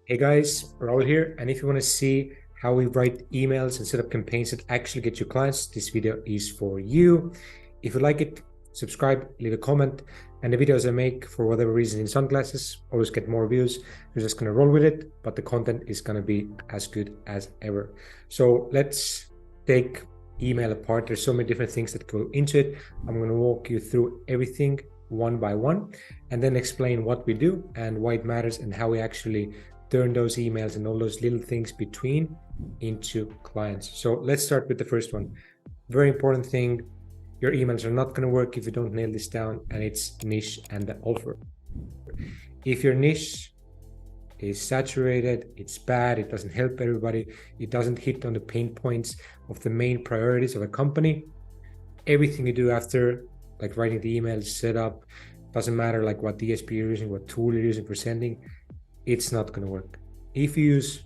Hey guys, Raul here. And if you want to see how we write emails and set up campaigns that actually get you clients, this video is for you. If you like it, subscribe, leave a comment. And the videos I make, for whatever reason, in sunglasses always get more views. We're just going to roll with it, but the content is going to be as good as ever. So let's take email apart. There's so many different things that go into it. I'm going to walk you through everything one by one and then explain what we do and why it matters and how we actually turn those emails and all those little things between into clients. So let's start with the first one. Very important thing, your emails are not going to work if you don't nail this down, and it's niche and the offer. If your niche is saturated, it's bad, it doesn't help everybody, it doesn't hit on the pain points of the main priorities of a company, everything you do after, like writing the emails, set up, doesn't matter like what DSP you're using, what tool you're using for sending, it's not going to work. If you use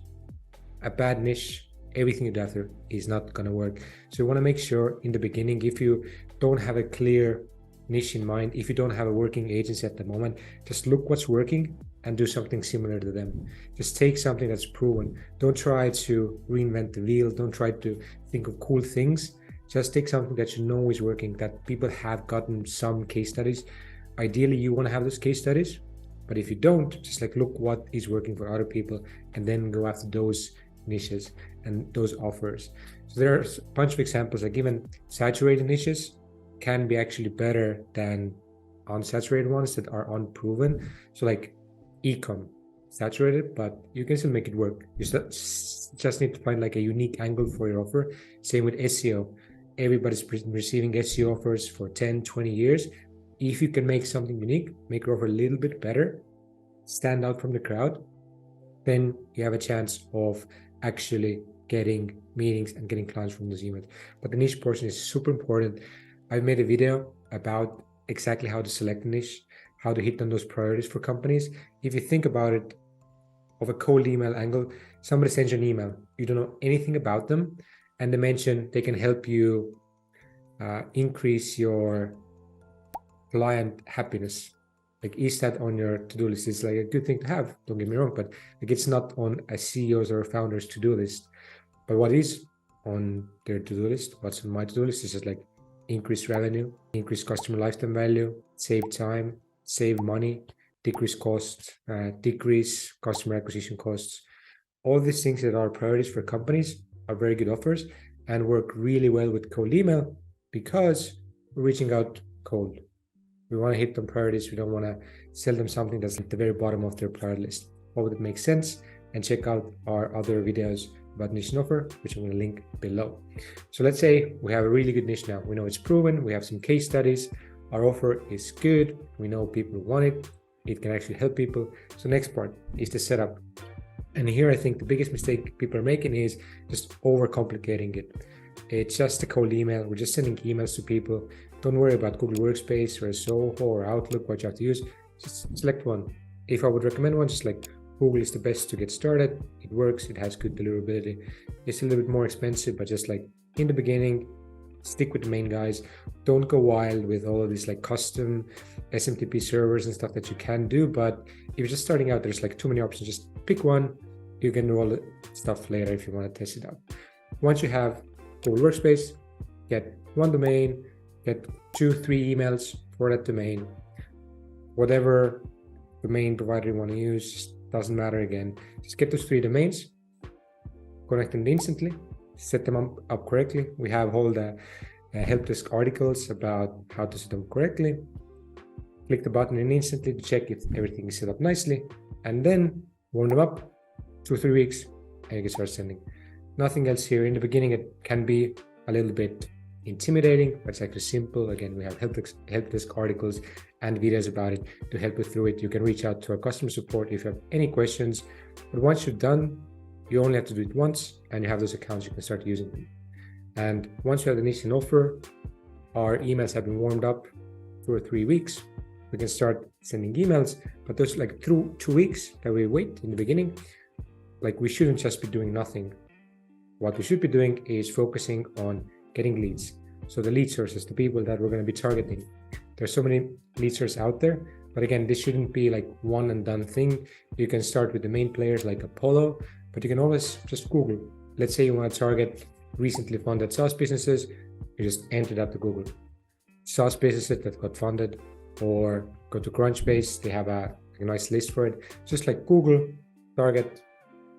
a bad niche, everything you do after is not going to work. So you want to make sure in the beginning, if you don't have a clear niche in mind, if you don't have a working agency at the moment, just look what's working and do something similar to them. Just take something that's proven. Don't try to reinvent the wheel. Don't try to think of cool things. Just take something that you know is working, that people have gotten some case studies. Ideally, you want to have those case studies. But if you don't, just like look what is working for other people and then go after those niches and those offers. So there are a bunch of examples, like even saturated niches can be actually better than unsaturated ones that are unproven. So like ecom, saturated, but you can still make it work. You just need to find like a unique angle for your offer. Same with SEO. Everybody's receiving SEO offers for 10, 20 years. If you can make something unique, make your offer a little bit better, stand out from the crowd, then you have a chance of actually getting meetings and getting clients from those emails. But the niche portion is super important. I've made a video about exactly how to select a niche, how to hit on those priorities for companies. If you think about it of a cold email angle, somebody sends you an email, you don't know anything about them, and they mention they can help you increase your client happiness. Like, is that on your to-do list? It's like a good thing to have, don't get me wrong, but like it's not on a CEO's or a founder's to-do list. But what is on their to-do list, what's on my to-do list, is just like increase revenue, increase customer lifetime value, save time, save money, decrease costs, decrease customer acquisition costs. All these things that are priorities for companies are very good offers and work really well with cold email because we're reaching out cold. We want to hit them priorities. We don't want to sell them something that's at the very bottom of their priority list. Hope it makes sense, and check out our other videos about niche and offer, which I'm going to link below. So let's say we have a really good niche now. We know it's proven. We have some case studies. Our offer is good. We know people want it. It can actually help people. So next part is the setup. And here I think the biggest mistake people are making is just overcomplicating it. It's just a cold email. We're just sending emails to people. Don't worry about Google Workspace or Zoho or Outlook, what you have to use. Just select one. If I would recommend one, just like Google is the best to get started. It works. It has good deliverability. It's a little bit more expensive, but just like in the beginning, stick with the main guys. Don't go wild with all of these like custom SMTP servers and stuff that you can do. But if you're just starting out, there's like too many options. Just pick one. You can do all the stuff later if you want to test it out. Once you have Google Workspace, get one domain, get 2-3 emails for that domain. Whatever domain provider you want to use, doesn't matter again. Just get those 3 domains, connect them instantly, set them up correctly. We have all the help desk articles about how to set them correctly. Click the button and instantly to check if everything is set up nicely, and then warm them up 2-3 weeks and you can start sending. Nothing else here. In the beginning, it can be a little bit intimidating, but it's actually simple. Again, we have help desk articles and videos about it to help you through it. You can reach out to our customer support if you have any questions. But once you're done, you only have to do it once, and you have those accounts, you can start using them. And once you have the niche and offer, our emails have been warmed up 2 or 3 weeks. We can start sending emails, but those like through 2 weeks that we wait in the beginning, like we shouldn't just be doing nothing. What we should be doing is focusing on getting leads. So the lead sources, the people that we're going to be targeting. There's so many lead sources out there, But again, this shouldn't be like one and done thing. You can start with the main players like Apollo, but you can always just Google. Let's say you want to target recently funded SaaS businesses, you just enter that to Google. SaaS businesses that got funded, or go to Crunchbase, they have a nice list for it. Just like Google, target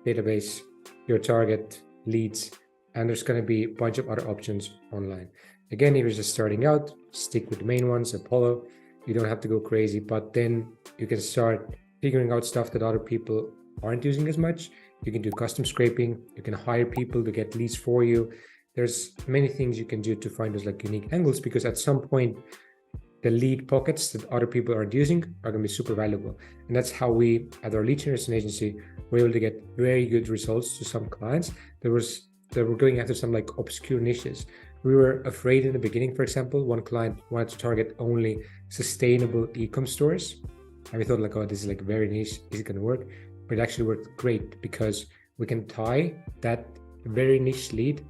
database, your target leads, and there's going to be a bunch of other options online. Again, if you're just starting out, stick with the main ones, Apollo. You don't have to go crazy, but then you can start figuring out stuff that other people aren't using as much. You can do custom scraping. You can hire people to get leads for you. There's many things you can do to find those like unique angles, because at some point, the lead pockets that other people aren't using are going to be super valuable. And that's how we, at our lead generation agency, were able to get very good results to some clients that were going after some like obscure niches. We were afraid in the beginning. For example, one client wanted to target only sustainable e-com stores. And we thought like, oh, this is like very niche. Is it going to work? But it actually worked great, because we can tie that very niche lead,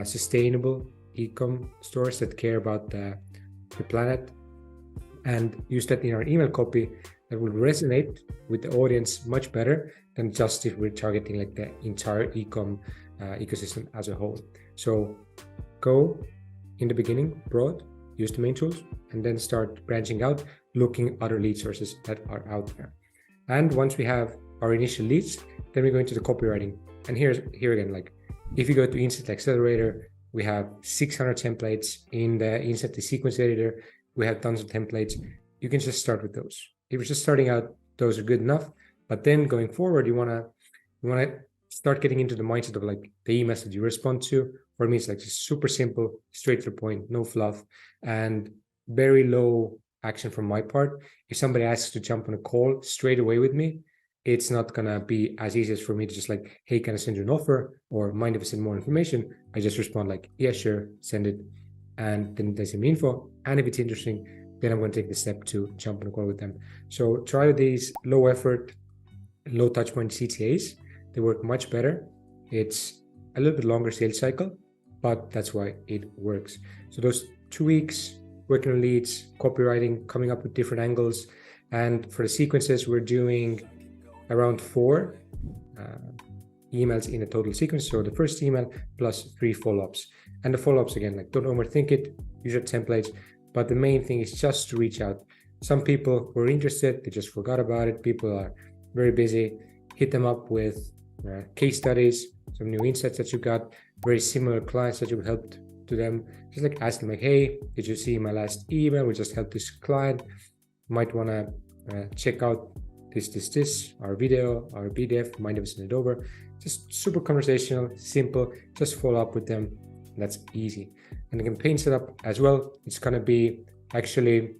sustainable e-com stores that care about the planet, and use that in our email copy that will resonate with the audience much better than just if we're targeting like the entire e-com ecosystem as a whole. So go in the beginning broad, use the main tools, and then start branching out, looking at other lead sources that are out there. And once we have our initial leads, then we go into the copywriting. And here again, like if you go to Instant Accelerator, we have 600 templates. In the Instant Sequence Editor, we have tons of templates. You can just start with those. If you're just starting out, those are good enough. But then going forward, you wanna start getting into the mindset of like the emails that you respond to. For me, it's like just super simple, straight to the point, no fluff, and very low action from my part. If somebody asks to jump on a call straight away with me, it's not gonna be as easy as for me to just like, hey, can I send you an offer? Or mind if I send more information? I just respond like, yeah, sure, send it. And then they send me info. And if it's interesting, then I'm going to take the step to jump on a call with them. So try these low effort, low touch point CTAs. They work much better. It's a little bit longer sales cycle, but that's why it works. So those 2 weeks, working on leads, copywriting, coming up with different angles. And for the sequences, we're doing around 4 emails in a total sequence. So the first email plus 3 follow-ups. And the follow-ups, again, like don't overthink it, use your templates. But the main thing is just to reach out. Some people were interested, they just forgot about it. People are very busy. Hit them up with case studies, some new insights that you got, very similar clients that you helped to them. Just like ask them like, hey, did you see my last email? We just helped this client. Might want to check out this, our video, our PDF, mind if I send it over. Just super conversational, simple, just follow up with them. That's easy. And the campaign setup as well, it's going to be actually,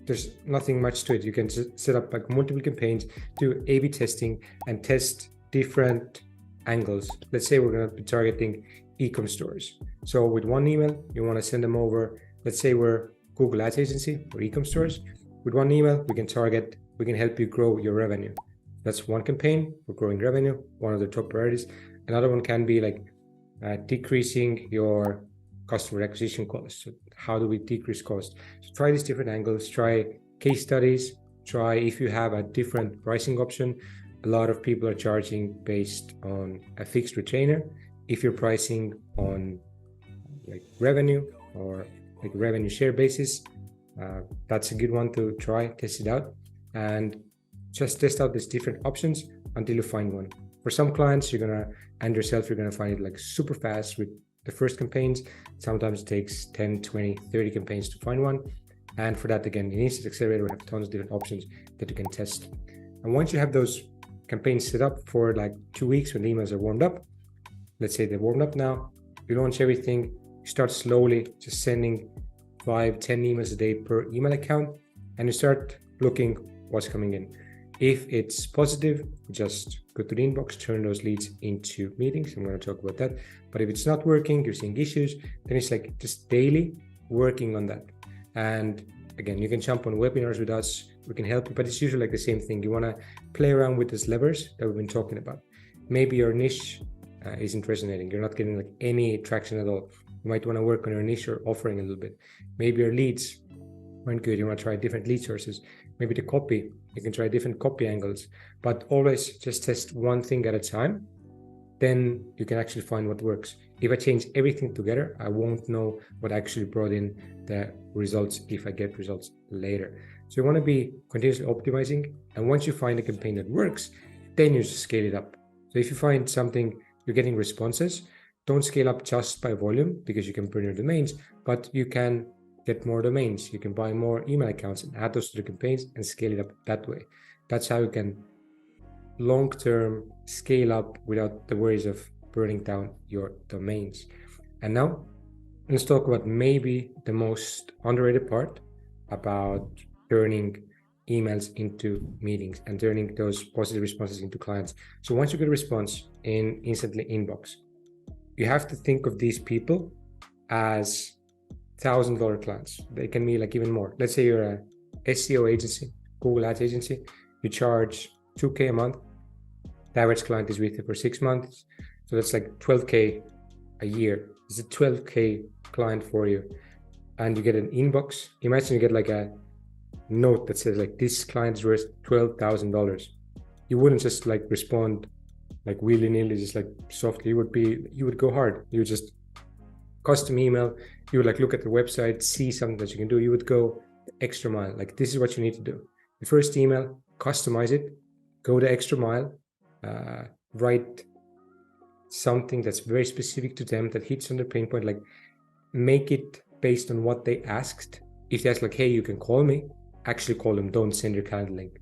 there's nothing much to it. You can set up like multiple campaigns, do A/B testing, and test different angles. Let's say we're going to be targeting e-com stores. So with one email, you want to send them over. Let's say we're Google Ads agency for e-com stores. With one email, we can help you grow your revenue. That's one campaign for growing revenue, one of the top priorities. Another one can be like decreasing your customer acquisition costs. So how do we decrease cost? So try these different angles, try case studies, try if you have a different pricing option. A lot of people are charging based on a fixed retainer. If you're pricing on like revenue or like revenue share basis, that's a good one to try, test it out, and just test out these different options until you find one. For some clients, you're gonna find it like super fast with the first campaigns. Sometimes it takes 10, 20, 30 campaigns to find one. And for that, again, in Instant Accelerator, we have tons of different options that you can test. And once you have those campaigns set up for like 2 weeks when the emails are warmed up, let's say they're warmed up now, you launch everything, you start slowly just sending 5, 10 emails a day per email account, and you start looking what's coming in. If it's positive, just go to the inbox, turn those leads into meetings. I'm going to talk about that. But if it's not working, you're seeing issues, then it's like just daily working on that. And again, you can jump on webinars with us. We can help you, but it's usually like the same thing. You want to play around with these levers that we've been talking about. Maybe your niche isn't resonating. You're not getting like any traction at all. You might want to work on your niche or offering a little bit. Maybe your leads aren't good. You want to try different lead sources. maybe the copy. You can try different copy angles, but always just test one thing at a time. Then you can actually find what works. If I change everything together, I won't know what actually brought in the results if I get results later. So you want to be continuously optimizing. And once you find a campaign that works, then you just scale it up. So if you find something, you're getting responses, don't scale up just by volume because you can burn your domains, but you can get more domains. You can buy more email accounts and add those to the campaigns and scale it up that way. That's how you can long-term scale up without the worries of burning down your domains. And now let's talk about maybe the most underrated part about turning emails into meetings and turning those positive responses into clients. So once you get a response in instantly inbox, you have to think of these people as $1,000 clients. They can be like even more. Let's say you're a SEO agency, Google Ads agency, you charge $2,000 a month. The average client is with you for 6 months. So that's like $12,000 a year. It's a $12,000 client for you. And you get an inbox. Imagine you get like a note that says like, this client is worth $12,000. You wouldn't just like respond like willy-nilly, just like softly. You would go hard. You would just custom email. You would like look at the website, see something that you can do. You would go the extra mile. Like this is what you need to do. The first email, customize it, go the extra mile, write something that's very specific to them that hits on their pain point. Like make it based on what they asked. If they ask like, hey, you can call me, actually call them. Don't send your calendar link.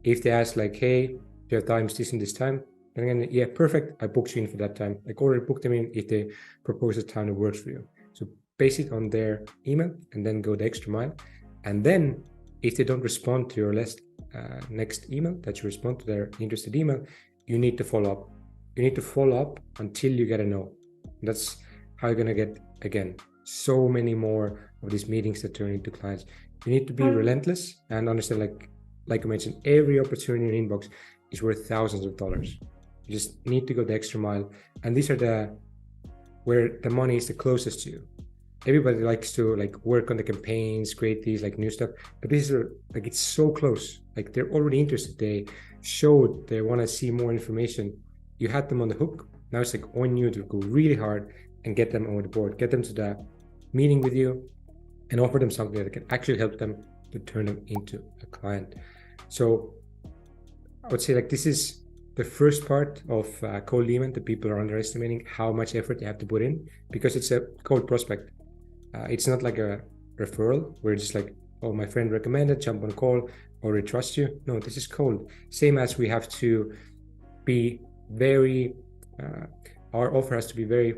If they ask like, hey, do you have times this and this time? And again, yeah, perfect. I booked you in for that time. Like already booked them in if they propose a time that works for you. So base it on their email and then go the extra mile. And then if they don't respond to your next email that you respond to their interested email, you need to follow up. You need to follow up until you get a no. That's how you're going to get, again, so many more of these meetings that turn into clients. You need to be relentless and understand, like I mentioned, every opportunity in inbox is worth thousands of dollars. You just need to go the extra mile. And these are where the money is the closest to you. Everybody likes to like work on the campaigns, create these like new stuff, but these are like, it's so close. Like they're already interested. They showed they want to see more information. You had them on the hook. Now it's like on you to go really hard and get them on the board, get them to the meeting with you and offer them something that can actually help them to turn them into a client. So I would say like this is the first part of cold email that people are underestimating how much effort they have to put in because it's a cold prospect. It's not like a referral where it's just like, oh, my friend recommended, jump on a call, or they trust you. No, this is cold. Same as we have to be very, our offer has to be very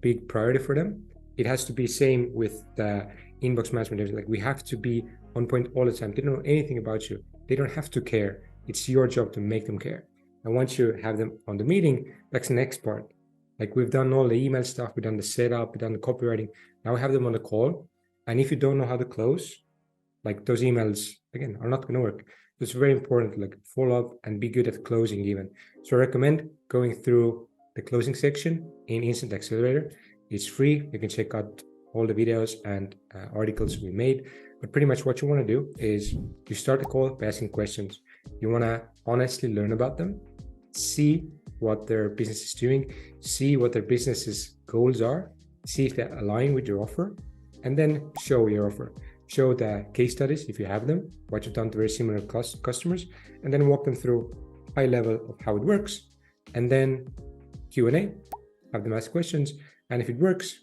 big priority for them. It has to be same with the inbox management. Like we have to be on point all the time. They don't know anything about you. They don't have to care. It's your job to make them care. And once you have them on the meeting, that's the next part. Like we've done all the email stuff, we've done the setup, we've done the copywriting. Now we have them on the call. And if you don't know how to close, like those emails, again, are not going to work. It's very important to like follow up and be good at closing even. So I recommend going through the closing section in Instant Accelerator. It's free. You can check out all the videos and articles we made. But pretty much what you want to do is you start the call by asking questions. You want to honestly learn about them, see what their business is doing, see what their business's goals are, see if they align with your offer, and then show your offer. Show the case studies if you have them, what you've done to very similar customers, and then walk them through high level of how it works. And then Q&A, have them ask questions. And if it works,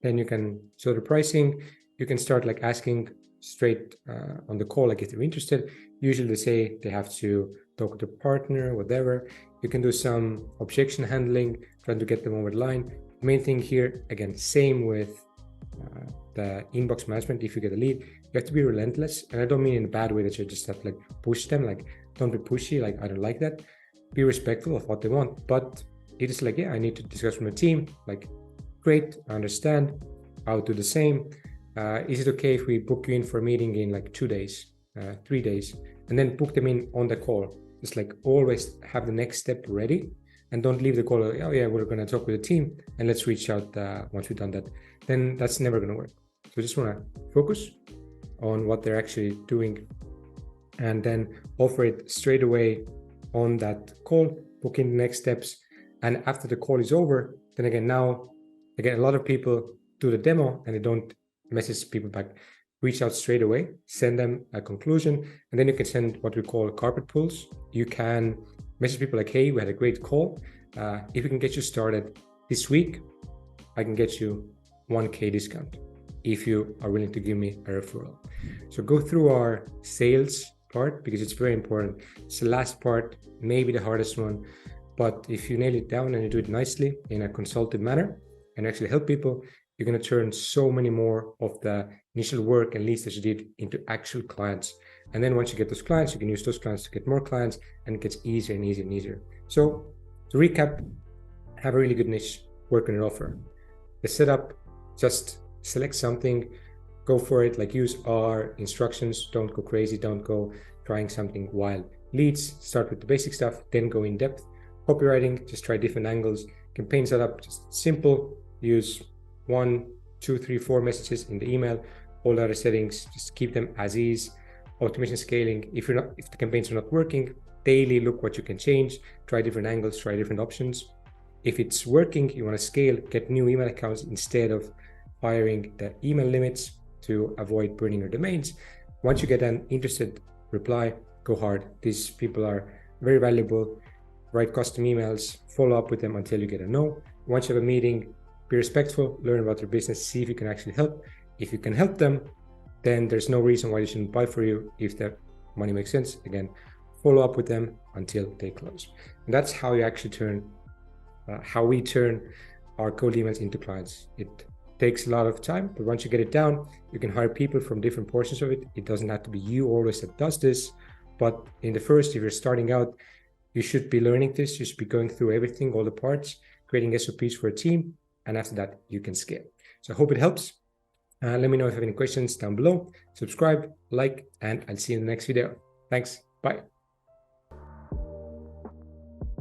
then you can show the pricing. You can start like asking straight on the call, like if they're interested. Usually they say they have to talk to a partner, whatever. You can do some objection handling, trying to get them over the line. Main thing here, again, same with the inbox management. If you get a lead, you have to be relentless. And I don't mean in a bad way that you just have to like push them, like don't be pushy, like I don't like that. Be respectful of what they want. But it is like, yeah, I need to discuss with my team, like great, I understand, I'll do the same. Is it okay if we book you in for a meeting in like 2 days, 3 days, and then book them in on the call? Just like always have the next step ready and don't leave the call, like, oh yeah, we're going to talk with the team and let's reach out once we've done that. Then that's never going to work. So just want to focus on what they're actually doing and then offer it straight away on that call, book in the next steps. And after the call is over, then again, now again, a lot of people do the demo and they don't message people back. Reach out straight away, send them a conclusion, and then you can send what we call carpet pulls. You can message people like, hey, we had a great call. If we can get you started this week, I can get you 1K discount if you are willing to give me a referral. So go through our sales part because it's very important. It's the last part, maybe the hardest one, but if you nail it down and you do it nicely in a consultative manner and actually help people, you're going to turn so many more of the initial work and leads that you did into actual clients. And then once you get those clients, you can use those clients to get more clients, and it gets easier and easier and easier. So to recap, have a really good niche, work on your offer. The setup, just select something, go for it, like use our instructions, don't go crazy, don't go trying something wild. Leads, start with the basic stuff, then go in depth. Copywriting, just try different angles. Campaign setup, just simple, use 1, 2, 3, 4 messages in the email. All the other settings, just keep them as is. Automation scaling, if the campaigns are not working, daily look what you can change, try different angles, try different options. If it's working, you want to scale, get new email accounts instead of firing the email limits to avoid burning your domains. Once you get an interested reply, go hard. These people are very valuable. Write custom emails, follow up with them until you get a no. Once you have a meeting, be respectful, learn about their business, see if you can actually help. If you can help them, then there's no reason why they shouldn't buy for you if the money makes sense. Again, follow up with them until they close. And that's how you actually how we turn our cold emails into clients. It takes a lot of time, but once you get it down, you can hire people from different portions of it. It doesn't have to be you always that does this, but in the first, if you're starting out, you should be learning this. You should be going through everything, all the parts, creating SOPs for a team, and after that, you can scale. So I hope it helps. Let me know if you have any questions down below. Subscribe, like, and I'll see you in the next video. Thanks. Bye.